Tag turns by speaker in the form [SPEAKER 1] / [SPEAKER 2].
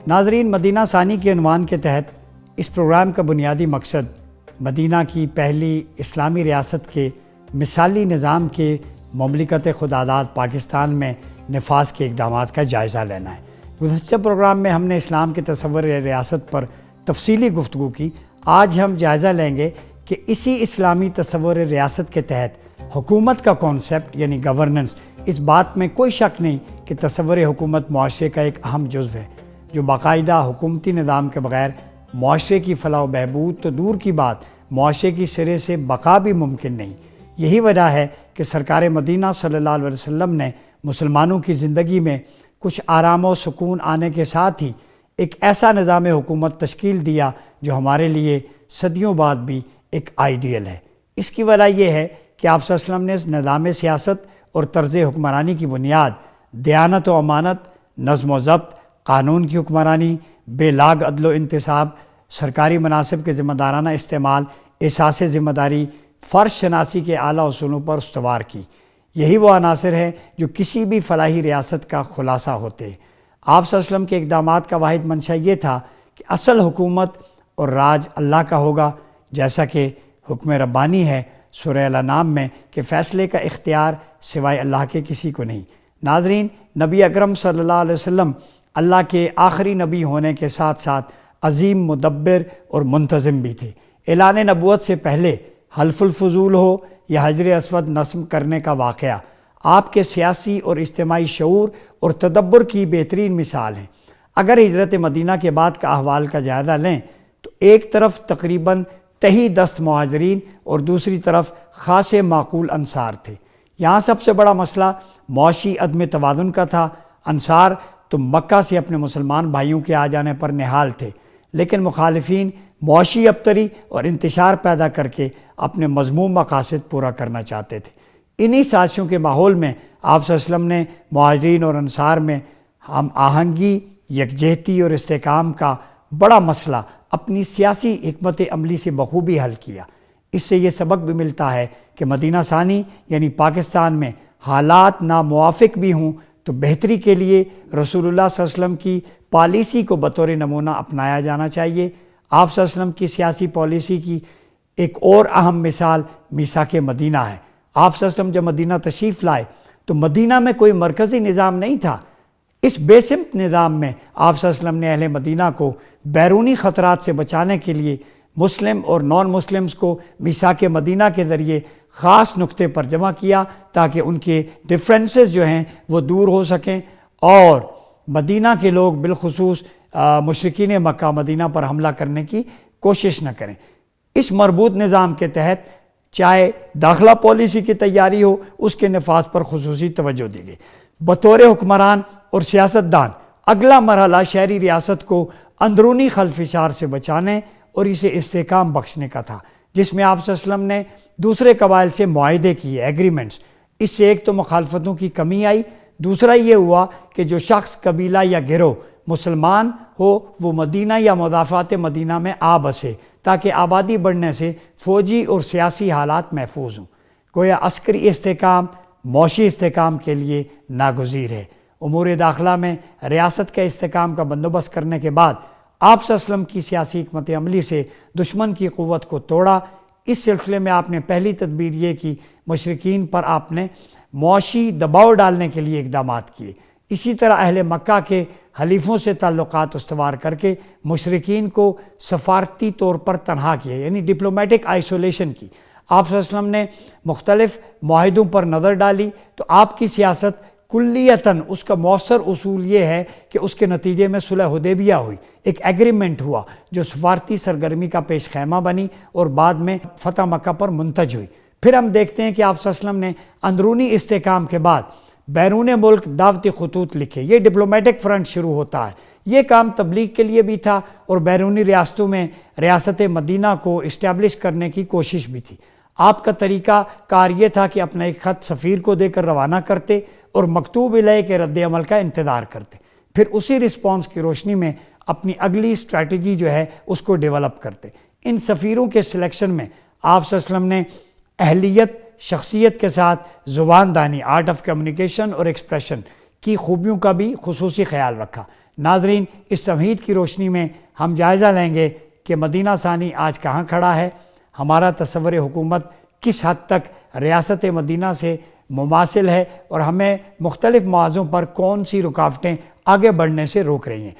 [SPEAKER 1] ناظرین، مدینہ ثانی کے عنوان کے تحت اس پروگرام کا بنیادی مقصد مدینہ کی پہلی اسلامی ریاست کے مثالی نظام کے مملکت خداداد پاکستان میں نفاذ کے اقدامات کا جائزہ لینا ہے۔ گزشتہ پروگرام میں ہم نے اسلام کے تصور ریاست پر تفصیلی گفتگو کی۔ آج ہم جائزہ لیں گے کہ اسی اسلامی تصور ریاست کے تحت حکومت کا کانسیپٹ یعنی گورننس، اس بات میں کوئی شک نہیں کہ تصور حکومت معاشرے کا ایک اہم جزو ہے، جو باقاعدہ حکومتی نظام کے بغیر معاشرے کی فلاح و بہبود تو دور کی بات، معاشرے کی سرے سے بقا بھی ممکن نہیں۔ یہی وجہ ہے کہ سرکار مدینہ صلی اللہ علیہ وسلم نے مسلمانوں کی زندگی میں کچھ آرام و سکون آنے کے ساتھ ہی ایک ایسا نظام حکومت تشکیل دیا جو ہمارے لیے صدیوں بعد بھی ایک آئیڈیل ہے۔ اس کی وجہ یہ ہے کہ آپ صلی اللہ علیہ وسلم نے اس نظام سیاست اور طرز حکمرانی کی بنیاد دیانت و امانت، نظم و ضبط، قانون کی حکمرانی، بے لاگ عدل و انتصاب، سرکاری مناصب کے ذمہ دارانہ استعمال، احساس ذمہ داری، فرض شناسی کے اعلیٰ اصولوں پر استوار کی۔ یہی وہ عناصر ہیں جو کسی بھی فلاحی ریاست کا خلاصہ ہوتے ہیں۔ آپ صلی اللہ علیہ وسلم کے اقدامات کا واحد منشا یہ تھا کہ اصل حکومت اور راج اللہ کا ہوگا، جیسا کہ حکم ربانی ہے سورہ الانعام میں کہ فیصلے کا اختیار سوائے اللہ کے کسی کو نہیں۔ ناظرین، نبی اکرم صلی اللہ علیہ وسلم اللہ کے آخری نبی ہونے کے ساتھ ساتھ عظیم مدبر اور منتظم بھی تھے۔ اعلان نبوت سے پہلے حلف الفضول ہو یا حجر اسود نصب کرنے کا واقعہ آپ کے سیاسی اور اجتماعی شعور اور تدبر کی بہترین مثال ہے۔ اگر ہجرت مدینہ کے بعد کا احوال کا جائزہ لیں تو ایک طرف تقریباً تہی دست مہاجرین اور دوسری طرف خاصے معقول انصار تھے۔ یہاں سب سے بڑا مسئلہ معاشی عدم توازن کا تھا۔ انصار تو مکہ سے اپنے مسلمان بھائیوں کے آ جانے پر نہال تھے، لیکن مخالفین معاشی ابتری اور انتشار پیدا کر کے اپنے مذموم مقاصد پورا کرنا چاہتے تھے۔ انہی سازشوں کے ماحول میں آپ صلی اللہ علیہ وسلم نے مہاجرین اور انصار میں ہم آہنگی، یکجہتی اور استحکام کا بڑا مسئلہ اپنی سیاسی حکمت عملی سے بخوبی حل کیا۔ اس سے یہ سبق بھی ملتا ہے کہ مدینہ ثانی یعنی پاکستان میں حالات ناموافق بھی ہوں تو بہتری کے لیے رسول اللہ صلی اللہ علیہ وسلم کی پالیسی کو بطور نمونہ اپنایا جانا چاہیے۔ آپ صلی اللہ علیہ وسلم کی سیاسی پالیسی کی ایک اور اہم مثال میثاق مدینہ ہے۔ آپ صلی اللہ علیہ وسلم جب مدینہ تشریف لائے تو مدینہ میں کوئی مرکزی نظام نہیں تھا۔ اس بے سمت نظام میں آپ صلی اللہ علیہ وسلم نے اہل مدینہ کو بیرونی خطرات سے بچانے کے لیے مسلم اور نان مسلمز کو میثاق مدینہ کے ذریعے خاص نقطے پر جمع کیا تاکہ ان کے ڈفرینسز جو ہیں وہ دور ہو سکیں اور مدینہ کے لوگ بالخصوص مشرکین مکہ مدینہ پر حملہ کرنے کی کوشش نہ کریں۔ اس مربوط نظام کے تحت چاہے داخلہ پالیسی کی تیاری ہو، اس کے نفاذ پر خصوصی توجہ دی گئی۔ بطور حکمران اور سیاستدان اگلا مرحلہ شہری ریاست کو اندرونی خلفشار سے بچانے اور اسے استحکام بخشنے کا تھا، جس میں آپ صلی اللہ علیہ وسلم نے دوسرے قبائل سے معاہدے کیے، ایگریمنٹس۔ اس سے ایک تو مخالفتوں کی کمی آئی، دوسرا یہ ہوا کہ جو شخص، قبیلہ یا گروہ مسلمان ہو وہ مدینہ یا مضافات مدینہ میں آ بسے تاکہ آبادی بڑھنے سے فوجی اور سیاسی حالات محفوظ ہوں۔ گویا عسکری استحکام معاشی استحکام کے لیے ناگزیر ہے۔ امور داخلہ میں ریاست کے استحکام کا بندوبست کرنے کے بعد آپ صلی اللہ علیہ وسلم کی سیاسی حکمت عملی سے دشمن کی قوت کو توڑا۔ اس سلسلے میں آپ نے پہلی تدبیر یہ کی، مشرکین پر آپ نے معاشی دباؤ ڈالنے کے لیے اقدامات کیے۔ اسی طرح اہل مکہ کے حلیفوں سے تعلقات استوار کر کے مشرکین کو سفارتی طور پر تنہا کیا، یعنی ڈپلومیٹک آئسولیشن کی۔ آپ صلی اللہ علیہ وسلم نے مختلف معاہدوں پر نظر ڈالی تو آپ کی سیاست کلیتاً اس کا مؤثر اصول یہ ہے کہ اس کے نتیجے میں صلح حدیبیہ ہوئی، ایک ایگریمنٹ ہوا جو سفارتی سرگرمی کا پیش خیمہ بنی اور بعد میں فتح مکہ پر منتج ہوئی۔ پھر ہم دیکھتے ہیں کہ آپ صلی اللہ علیہ وسلم نے اندرونی استحکام کے بعد بیرون ملک دعوتی خطوط لکھے، یہ ڈپلومیٹک فرنٹ شروع ہوتا ہے۔ یہ کام تبلیغ کے لیے بھی تھا اور بیرونی ریاستوں میں ریاست مدینہ کو اسٹیبلش کرنے کی کوشش بھی تھی۔ آپ کا طریقہ کار یہ تھا کہ اپنا ایک خط سفیر کو دے کر روانہ کرتے اور مکتوب الیہ کے رد عمل کا انتظار کرتے، پھر اسی رسپانس کی روشنی میں اپنی اگلی اسٹریٹجی جو ہے اس کو ڈیولپ کرتے۔ ان سفیروں کے سلیکشن میں آپ صلی اللہ علیہ وسلم نے اہلیت، شخصیت کے ساتھ زبان دانی، آرٹ آف کمیونیکیشن اور ایکسپریشن کی خوبیوں کا بھی خصوصی خیال رکھا۔ ناظرین، اس تمہید کی روشنی میں ہم جائزہ لیں گے کہ مدینہ ثانی آج کہاں کھڑا ہے، ہمارا تصور حکومت کس حد تک ریاست مدینہ سے مماثل ہے اور ہمیں مختلف مواضعوں پر کون سی رکاوٹیں آگے بڑھنے سے روک رہی ہیں۔